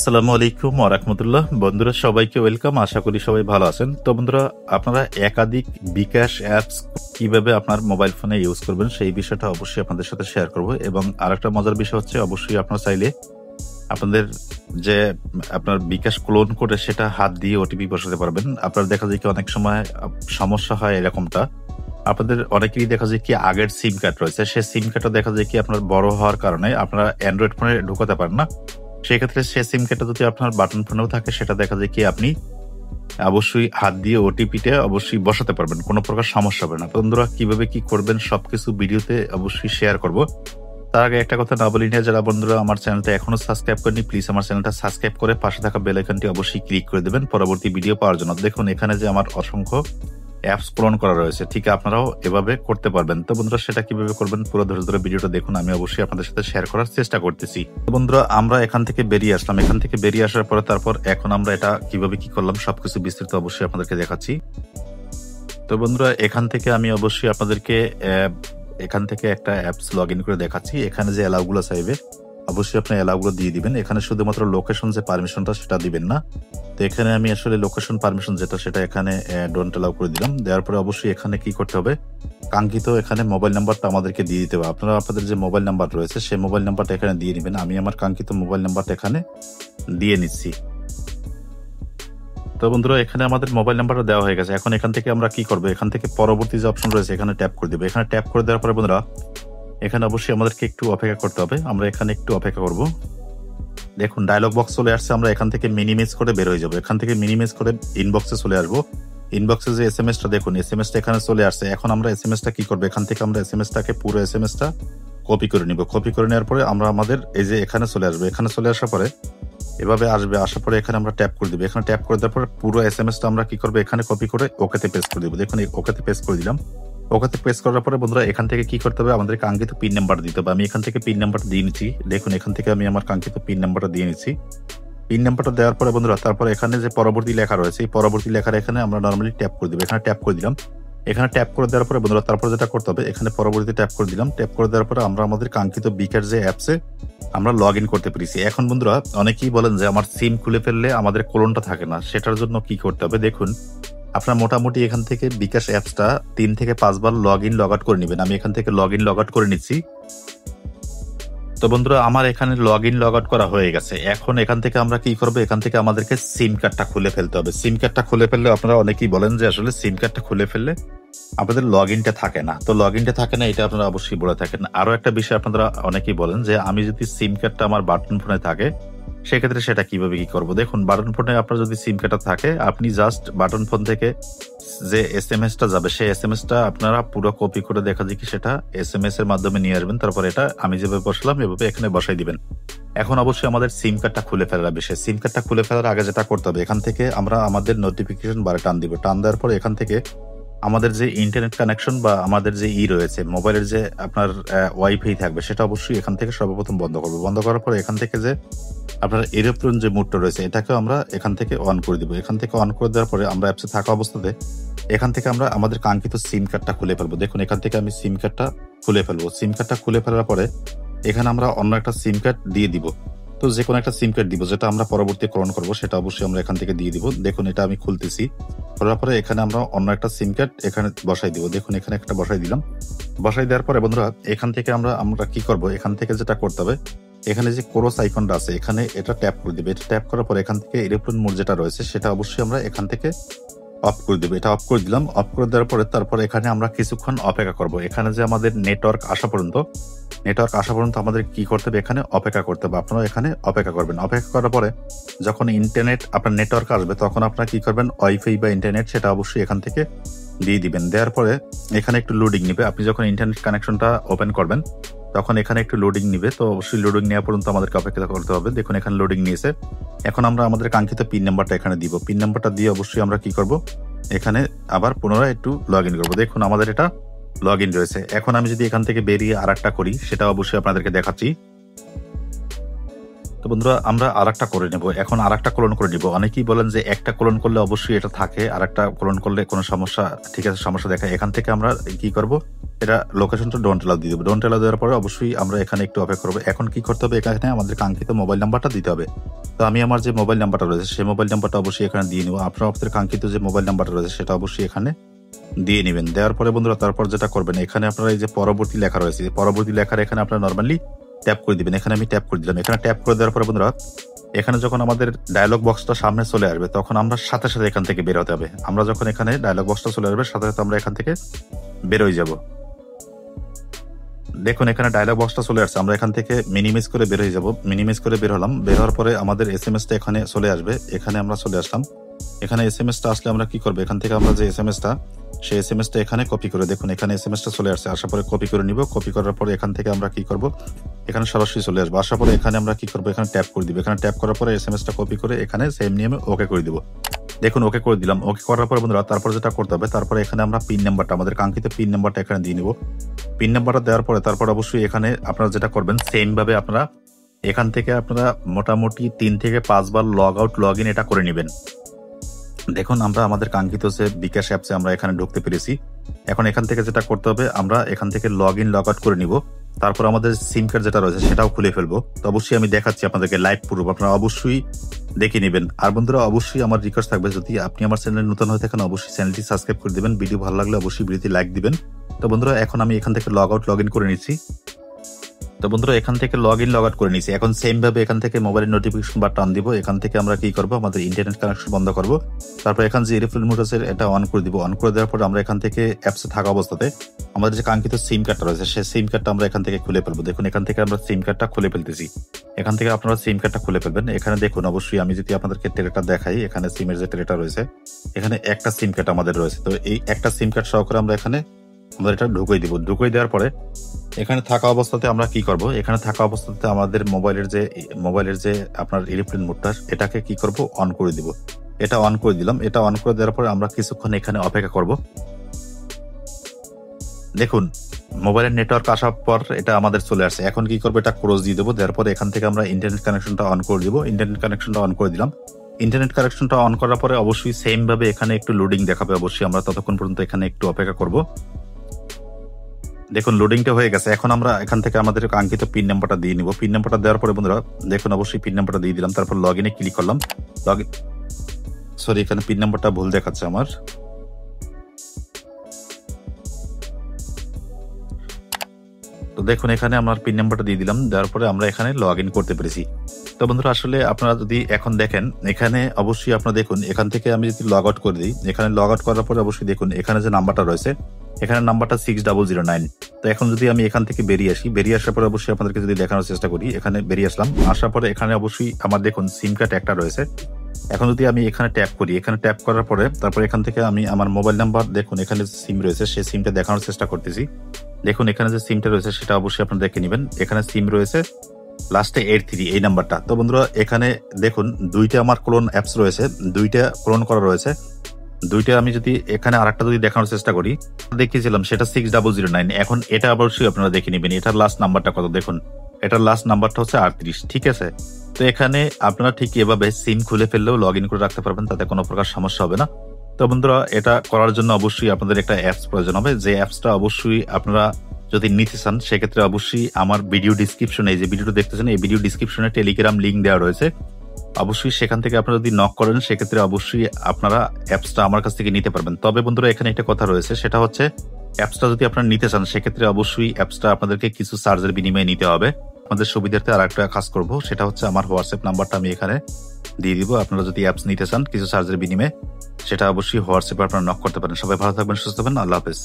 আসসালামু আলাইকুম ওয়া রাহমাতুল্লাহ। বন্ধুরা সবাইকে ওয়েলকাম, আশা করি সবাই ভালো আছেন। তো বন্ধুরা, আপনারা একাধিক বিকাশ অ্যাপস কিভাবে আপনার মোবাইল ফোনে ইউজ করবেন সেই বিষয়টা অবশ্যই আপনাদের সাথে শেয়ার করব। এবং আরেকটা মজার বিষয় হচ্ছে, অবশ্যই আপনারা চাইলে আপনাদের যে আপনার বিকাশ ক্লোন করে সেটা হাত দিয়ে ওটিপি বসাতে পারবেন। আপনার দেখা যায় কি অনেক সময় সমস্যা হয় এরকমটা, আপনাদের অনেকেরই দেখা যায় কি আগের সিম কার্ড রয়েছে, সেই সিম কার্ডটা দেখা যায় কি আপনার বড় হওয়ার কারণে আপনারা অ্যান্ড্রয়েড ফোনে ঢুকাতে পারেন না। সেক্ষেত্রে সে সিম কার্ডটা যদি আপনার বাটন ফোনেও থাকে, সেটা দেখা যায় কি আপনি অবশ্যই হাত দিয়ে ওটিপিটা অবশ্যই বসাতে পারবেন, কোনো প্রকার সমস্যা হবে না। বন্ধুরা, কিভাবে কি করবেন সবকিছু ভিডিওতে অবশ্যই শেয়ার করব। তার আগে একটা কথা না বলি না, যারা বন্ধুরা আমার চ্যানেলটা এখনো সাবস্ক্রাইব করেনি, প্লিজ আমার চ্যানেলটা সাবস্ক্রাইব করে পাশে থাকা বেল আইকনটি অবশ্যই ক্লিক করে দেবেন পরবর্তী ভিডিও পাওয়ার জন্য। দেখুন এখানে যে আমার অসংখ্য অ্যাপস ক্লোন করা রয়েছে, ঠিক আপনারাও এভাবে করতে পারবেন। তো বন্ধুরা, সেটা কিভাবে করবেন পুরো ধরে ধরে ভিডিওটা দেখুন, আমি অবশ্যই আপনাদের সাথে শেয়ার করার চেষ্টা করতেছি। তো বন্ধুরা, আমরা এখান থেকে বেরিয়ে আসলাম। এখান থেকে বেরিয়ে আসার পরে তারপর এখন আমরা এটা কিভাবে কি করলাম সবকিছু বিস্তারিত অবশ্যই আপনাদেরকে দেখাচ্ছি। তো বন্ধুরা, এখান থেকে আমি অবশ্যই আপনাদেরকে এখান থেকে একটা অ্যাপস লগ ইন করে দেখাচ্ছি। এখানে যে অ্যালাউগুলো চাইবে অবশ্যই আপনি অ্যালাউগুলো দিয়ে দিবেন। এখানে শুধুমাত্র লোকেশন যে পারমিশনটা সেটা দিবেন না। তো এখানে আমি আসলে লোকেশন পারমিশন যেটা সেটা এখানে ডোন্ট অ্যালাউ করে দিলাম। দেওয়ার পরে অবশ্যই এখানে কি করতে হবে, কাঙ্ক্ষিত এখানে মোবাইল নাম্বারটা আমাদেরকে দিয়ে দিতে হবে। আপনারা আপনাদের যে মোবাইল নাম্বার রয়েছে সেই মোবাইল নাম্বারটা এখানে দিয়ে নেবেন। আমি আমার কাঙ্ক্ষিত মোবাইল নাম্বারটা এখানে দিয়ে নিচ্ছি। তো বন্ধুরা, এখানে আমাদের মোবাইল নাম্বারটা দেওয়া হয়ে গেছে। এখন এখান থেকে আমরা কি করবো, এখান থেকে পরবর্তী যে অপশন রয়েছে এখানে ট্যাপ করে দেবো। এখানে ট্যাপ করে দেওয়ার পরে বন্ধুরা, এখানে অবশ্যই আমাদেরকে একটু অপেক্ষা করতে হবে। আমরা এখানে একটু অপেক্ষা করব। দেখুন ডায়লগ বক্স চলে আসছে। আমরা এখান থেকে মিনিমাইজ করে বের হয়ে যাবো। এখান থেকে মিনিমাইজ করে ইনবক্সে চলে আসবো। ইনবক্সে যে এসএমএসটা দেখুন, এসএমএসটা এখানে চলে আসছে। এখন আমরা এসএমএসটা কি করবো, এখান থেকে আমরা এসএমএসটাকে পুরো এসএমএসটা কপি করে নিব। কপি করে নেওয়ার পরে আমরা আমাদের এই যে এখানে চলে আসবো। এখানে চলে আসার পরে এভাবে আসবে, আসার পরে এখানে আমরা ট্যাপ করে দিব। এখানে ট্যাপ করে দেওয়ার পরে পুরো এসএমএসটা আমরা কি করবো, এখানে কপি করে ওকেতে পেস্ট করে দিব। দেখুন ওকেতে পেস্ট করে দিলাম। ওকেতে পেস্ট করার পরে বন্ধুরা, এখান থেকে কি করতে হবে, আমাদের কাঙ্ক্ষিত পিন নাম্বার দিতে হবে। আমি এখান থেকে পিন নাম্বারটা দিয়ে নিচ্ছি। দেখুন এখান থেকে আমি আমার কাঙ্ক্ষিত পিন নাম্বারটা দিয়ে নিচ্ছি। পিন নাম্বারটা দেওয়ার পরে বন্ধুরা, তারপরে এখানে যে পরবর্তী লেখা রয়েছে, এই পরবর্তী লেখার এখানে আমরা নর্মালি ট্যাপ করে দিব। এখানে ট্যাপ করে দিলাম। এখানে ট্যাপ করে দেওয়ার পরে বন্ধুরা, তারপর যেটা করতে হবে, এখানে পরবর্তীতে ট্যাপ করে দিলাম। ট্যাপ করে দেওয়ার পরে আমরা আমাদের কাঙ্ক্ষিত বিকাশ যে অ্যাপসে আমরা লগ ইন করতে পেরেছি। এখন বন্ধুরা, অনেকেই বলেন যে আমার সিম খুলে ফেললে আমাদের কোলনটা থাকে না, সেটার জন্য কি করতে হবে দেখুন। আপনার মোটামুটি এখান থেকে বিকাশ অ্যাপসটা 3 থেকে 5 বার লগ ইন লগ আউট করে নেবেন। আমি এখান থেকে লগ ইন লগ আউট করে নিচ্ছি। তো বন্ধুরা, আমার এখানে লগ ইন লগ আউট করা হয়ে গেছে। এখন এখান থেকে আমরা কি করবো, এখান থেকে আমাদেরকে সিম কার্ডটা খুলে ফেলতে হবে। সিম কার্ডটা খুলে ফেললে আপনারা অনেকেই বলেন যে আসলে সিম কার্ডটা খুলে ফেললে আপনাদের লগ ইনটা থাকে না। তো লগ ইনটা থাকে না, এটা আপনারা অবশ্যই বলে থাকেন। আরো একটা বিষয় আপনারা অনেকেই বলেন যে আমি যদি সিম কার্ডটা আমার বাটন ফোনে থাকে সেক্ষেত্রে সেটা কিভাবে কি করবো। দেখুন বাটন ফোনে আপনার যদি সিম কার্ডটা থাকে, আপনি জাস্ট বাটন ফোন থেকে যে এসএমএসটা যাবে সেই এসএমএসটা আপনারা পুরো কপি করে দেখা যায় কি সেটা এসএমএস এর মাধ্যমে নিয়ে আসবেন। তারপর এটা আমি যেভাবে বসালাম এভাবে এখানে বসাই দিবেন। এখন অবশ্যই আমাদের সিম কার্ডটা খুলে ফেলার বিষয়। সিম কার্ডটা খুলে ফেলার আগে যেটা করতে হবে, এখান থেকে আমরা আমাদের নোটিফিকেশন বারে টান দিব। টান দেওয়ার পরে এখান থেকে আমাদের যে ইন্টারনেট কানেকশন বা আমাদের যে রয়েছে মোবাইলের যে আপনার ওয়াইফাই থাকবে, সেটা অবশ্যই এখান থেকে সর্বপ্রথম বন্ধ করবো। বন্ধ করার পরে এখান থেকে যে আপনার এরোপ্লেন যে মুডটা রয়েছে এটাকেও আমরা এখান থেকে অন করে দিব। এখান থেকে অন করে দেওয়ার পরে আমরা অ্যাপসে থাকা অবস্থাতে এখান থেকে আমরা আমাদের কাঙ্ক্ষিত সিম কার্ডটা খুলে ফেলবো। দেখুন এখান থেকে আমি সিম কার্ডটা খুলে ফেলবো। সিম কার্ডটা খুলে ফেলার পরে এখানে আমরা অন্য একটা সিম কার্ড দিয়ে দিব। তো যে কোনো একটা সিম কার্ড দিব, যেটা আমরা পরবর্তী ক্লোন করবো সেটা অবশ্যই আমরা এখান থেকে দিয়ে দিব। দেখুন এটা আমি খুলতেছি। করার পরে এখানে আমরা অন্য একটা সিম কার্ড এখানে বসাই দিব। দেখুন এখানে একটা বসাই দিলাম। বসাই দেওয়ার পরে বন্ধুরা, এখান থেকে আমরা কি করব, এখান থেকে যেটা করতে হবে, এখানে যে ক্রস আইকনটা আছে এখানে এটা ট্যাপ করে দিবে। এটা ট্যাপ করার পরে এখান থেকে এরোপ্লেন মোড যেটা রয়েছে সেটা অবশ্যই আমরা এখান থেকে অফ করে দেবো। এটা অফ করে দিলাম। অফ করে দেওয়ার পরে তারপর এখানে আমরা কিছুক্ষণ অপেক্ষা করব। এখানে যে আমাদের নেটওয়ার্ক আসা পর্যন্ত আমাদের কি করতে হবে, এখানে অপেক্ষা করতে হবে। আপনারা এখানে অপেক্ষা করবেন। অপেক্ষা করার পরে যখন ইন্টারনেট আপনার নেটওয়ার্ক আসবে তখন আপনারা কি করবেন, ওয়াইফাই বা ইন্টারনেট সেটা অবশ্যই এখান থেকে দিয়ে দিবেন। দেওয়ার পরে এখানে একটু লোডিং নিবে। আপনি যখন ইন্টারনেট কানেকশনটা ওপেন করবেন তখন এখানে একটু লোডিং নিবে। তো অবশ্যই লোডিং নেওয়া পর্যন্ত আমাদেরকে অপেক্ষা করতে হবে। দেখুন এখানে লোডিং নিয়েছে। এখন আমরা আমাদের কাঙ্ক্ষিত পিন নাম্বারটা এখানে দিব। পিন নাম্বারটা দিয়ে অবশ্যই আমরা কি করব, এখানে আবার পুনরায় একটু লগ ইন করবো। দেখুন আমাদের এটা লগ ইন রয়েছে। এখন আমি যদি এখান থেকে বেরিয়ে আরেকটা করি সেটা অবশ্যই আপনাদেরকে দেখাচ্ছি। তো বন্ধুরা, আমরা আরেকটা করে নেব। এখন আরেকটা ক্লোন করে নিব। অনেকেই বলেন যে একটা ক্লোন করলে অবশ্যই এটা থাকে, আরেকটা ক্লোন করলে কোনো সমস্যা, ঠিক আছে সমস্যা দেখায়। এখান থেকে আমরা কি করব, এটা লোকেশনটা ডোন্ট অ্যালাউ দিয়ে দেবো। ডোন্ট অ্যালাউ দেওয়ার পরে অবশ্যই আমরা এখানে একটু অপেক্ষা করবো। এখন কি করতে হবে, এখানে আমাদের কাঙ্ক্ষিত মোবাইল নাম্বারটা দিতে হবে। তো আমি আমার যে মোবাইল নাম্বারটা রয়েছে সেই মোবাইল নাম্বারটা অবশ্যই এখানে দিয়ে নিব। আপনারা আপনাদের কাঙ্ক্ষিত যে মোবাইল নাম্বারটা রয়েছে সেটা অবশ্যই এখানে দিয়ে নেবেন। দেওয়ার পরে বন্ধুরা তারপর যেটা করবেন, এখানে আপনারা এই যে পরবর্তী লেখা রয়েছে, পরবর্তী লেখার এখানে আপনারা নর্মালি ট্যাপ করে দিবেন। এখানে আমি ট্যাপ করে দিলাম। এখানে ট্যাপ করে দেওয়ার পরে বন্ধুরা এখানে যখন আমাদের ডায়লগ বক্সটা সামনে চলে আসবে তখন আমরা সাথে সাথে এখান থেকে বের হতে হবে। আমরা যখন এখানে ডায়লগ বক্সটা চলে আসবে সাথে সাথে আমরা এখান থেকে বের হয়ে যাব। দেখুন এখানে ডায়লগ বক্সটা চলে আসছে, আমরা এখান থেকে মিনিমাইজ করে বের হয়ে যাব। মিনিমাইজ করে বের হলাম। বের হওয়ার পরে আমাদের এসএমএসটা এখানে চলে আসবে। এখানে আমরা চলে আসলাম। এখানে এসএমএসটা আসলে আমরা কি করবো, এখান থেকে আমরা যে এসএমএসটা সেই এসএমএসটা এখানে কপি করে, দেখুন এখানে এসএমএসটা চলে আসছে। আসার পরে কপি করে নিব। কপি করার পরে এখান থেকে আমরা কি করব, এখানে সরাসরি চলে আসবো। আসার পরে এখানে আমরা কি করবো, এখানে ট্যাপ করে দিব। এখানে ট্যাপ করার পরে এসএমএসটা কপি করে এখানে সেম নিয়মে ওকে করে দিব। দেখুন ওকে করে দিলাম। ওকে করার পরে বন্ধুরা তারপর যেটা করতে হবে, তারপরে এখানে আমরা পিন নাম্বারটা, আমাদের কাঙ্ক্ষিত পিন নাম্বারটা এখানে দিয়ে নিব। পিন নাম্বারটা দেওয়ার পরে তারপর অবশ্যই এখানে আপনারা যেটা করবেন সেম ভাবে আপনারা এখান থেকে আপনারা মোটামুটি 3 থেকে 5 বার লগ আউট লগ ইন এটা করে নেবেন। দেখুন আমরা আমাদের কাঙ্ক্ষিত যে বিকাশ অ্যাপসে আমরা এখানে ঢুকতে পেরেছি। এখন এখান থেকে যেটা করতে হবে, আমরা এখান থেকে লগ ইন লগ আউট করে নিব। তারপর আমাদের সিম কার্ড যেটা রয়েছে সেটাও খুলে ফেলবো। তো অবশ্যই আমি দেখাচ্ছি আপনাদেরকে লাইভ প্রুফ, আপনারা অবশ্যই দেখে নেবেন। আর বন্ধুরা অবশ্যই আমার রিকোয়েস্ট থাকবে, যদি আপনি আমার চ্যানেলে নতুন হয়ে থাকেন অবশ্যই চ্যানেলটি সাবস্ক্রাইব করে দিবেন। ভিডিও ভালো লাগলে অবশ্যই ভিডিওতে লাইক দিবেন। তো বন্ধুরা এখন আমি এখান থেকে লগ আউট লগ ইন করে নিচ্ছি। তো বন্ধুরা এখান থেকে লগ ইন লগ আউট করে নিয়েছি। এখন সেম ভাবে এখান থেকে মোবাইলের নোটিফিকেশন বার টান দিব। এখান থেকে আমরা কি করব, আমাদের ইন্টারনেট কানেকশন বন্ধ করব। তারপর এখান যে এরোপ্লেন মোড আছে এটা অন করে দিব। অন করে দেওয়ার পর আমরা এখান থেকে অ্যাপসে থাকা অবস্থাতে আমাদের যে কাঙ্ক্ষিত সিম কার্ডটা রয়েছে সেই সিম কার্ডটা আমরা এখান থেকে খুলে ফেলবো। দেখুন এখান থেকে আমরা সিম কার্ডটা খুলে ফেলতেছি। এখান থেকে আপনারা সিম কার্ডটা খুলে ফেলবেন। এখানে দেখুন অবশ্যই আমি যদি আপনাদেরকে টেলেটা দেখাই, এখানে সিমের যে টেলেটা রয়েছে এখানে একটা সিম কার্ড আমাদের রয়েছে। তো এই একটা সিম কার্ড সহকারে আমরা এখানে আমরা এটা ঢুকিয়ে দিব। ঢুকিয়ে দেওয়ার পরে এখানে থাকা অবস্থাতে আমরা কি করব, এখানে থাকা অবস্থাতে আমাদের মোবাইলের যে আপনার এরোপ্লেন মোডটা এটাকে কি করব, অন করে দিব। এটা অন করে দিলাম। এটা অন করে দেওয়ার পরে আমরা কিছুক্ষণ এখানে অপেক্ষা করব। দেখুন মোবাইলের নেটওয়ার্ক আসার পর এটা আমাদের চলে আসছে। এখন কি করবো, এটা ক্লোজ দিয়ে দেবো। দেওয়ার পরে এখান থেকে আমরা ইন্টারনেট কানেকশনটা অন করে দিব। ইন্টারনেট কানেকশনটা অন করে দিলাম। ইন্টারনেট কানেকশনটা অন করার পরে অবশ্যই সেম ভাবে এখানে একটু লোডিং দেখাবে। অবশ্যই আমরা ততক্ষণ পর্যন্ত এখানে একটু অপেক্ষা করব। দেখুন লোডিংটা হয়ে গেছে। এখন আমরা এখান থেকে আমাদের কাঙ্ক্ষিত পিন নাম্বারটা দিয়ে নিব। পিন নাম্বারটা দেওয়ার পরে বন্ধুরা দেখুন অবশ্যই পিন নাম্বারটা দিয়ে দিলাম। তারপর লগ ইনে ক্লিক করলাম। সরি এখানে পিন নাম্বারটা ভুল দেখাচ্ছে আমার। তো দেখুন এখানে আমার পিন নাম্বারটা দিয়ে দিলাম। দেওয়ার পরে আমরা এখানে লগ ইন করতে পেরেছি। তো বন্ধুরা আসলে আপনারা যদি এখন দেখেন এখানে অবশ্যই আপনারা দেখুন এখান থেকে আমি যদি লগ আউট করে দিই, এখানে লগ আউট করার পরে অবশ্যই দেখুন এখানে যে নাম্বারটা রয়েছে এখানে নাম্বারটা 6009। তো এখন যদি আমি এখান থেকে বেরিয়ে আসি, বেরিয়ে আসার পরে অবশ্যই আপনাদেরকে যদি দেখানোর চেষ্টা করি, এখানে বেরিয়ে আসলাম। আসার পরে এখানে অবশ্যই আমার দেখুন সিম কার্ড একটা রয়েছে। এখন যদি আমি এখানে ট্যাপ করি, এখানে ট্যাপ করার পরে তারপর এখান থেকে আমি আমার মোবাইল নাম্বার দেখুন এখানে সিম রয়েছে সেই সিমটা দেখানোর চেষ্টা করতেছি। দেখুন এখানে যে সিমটা রয়েছে সেটা অবশ্যই আপনারা দেখে নেবেন। এখানে সিম রয়েছে লাস্টে 83 এই নাম্বারটা। তো বন্ধুরা এখানে দেখুন দুইটা আমার ক্লোন অ্যাপস রয়েছে, দুইটা ক্লোন করা রয়েছে। দুইটা আমি যদি এখানে আরেকটা যদি দেখানোর চেষ্টা করি, দেখিয়েছিলাম সেটা 6009। এখন এটা অবশ্যই আপনারা দেখে নেবেন এটার লাস্ট নাম্বারটা কত। দেখুন এটার লাস্ট নাম্বারটা হচ্ছে 38। ঠিক আছে, তো এখানে আপনারা ঠিক এভাবে সিম খুলে ফেললেও লগ ইন করে রাখতে পারবেন, তাতে কোনো প্রকার সমস্যা হবে না। তো বন্ধুরা এটা করার জন্য অবশ্যই আপনাদের একটা অ্যাপস প্রয়োজন হবে। যে অ্যাপসটা অবশ্যই আপনারা যদি নিতে চান সেক্ষেত্রে অবশ্যই আমার ভিডিও ডিসক্রিপশনে, এই যে ভিডিওটা দেখতেছেন এই ভিডিও ডিসক্রিপশনে টেলিগ্রাম লিঙ্ক দেওয়া রয়েছে। অবশ্যই সেখান থেকে আপনারা যদি নক করেন সেক্ষেত্রে অবশ্যই আপনারা অ্যাপসটা আমার কাছ থেকে নিতে পারবেন। তবে বন্ধুরা এখানে একটা কথা রয়েছে, সেটা হচ্ছে অ্যাপসটা যদি আপনারা নিতে চান সেক্ষেত্রে অবশ্যই অ্যাপসটা আপনাদেরকে কিছু চার্জের বিনিময়ে নিতে হবে। আমাদের সুবিধার্থে আর একটা কাজ করব, সেটা হচ্ছে আমার হোয়াটসঅ্যাপ নাম্বারটা আমি এখানে দিয়ে দিব। আপনারা যদি অ্যাপস নিতে চান কিছু চার্জের বিনিময়ে, সেটা অবশ্যই হোয়াটসঅ্যাপে আপনারা নক করতে পারেন। সবাই ভালো থাকবেন, সুস্থ থাকবেন। আল্লাহ হাফেজ।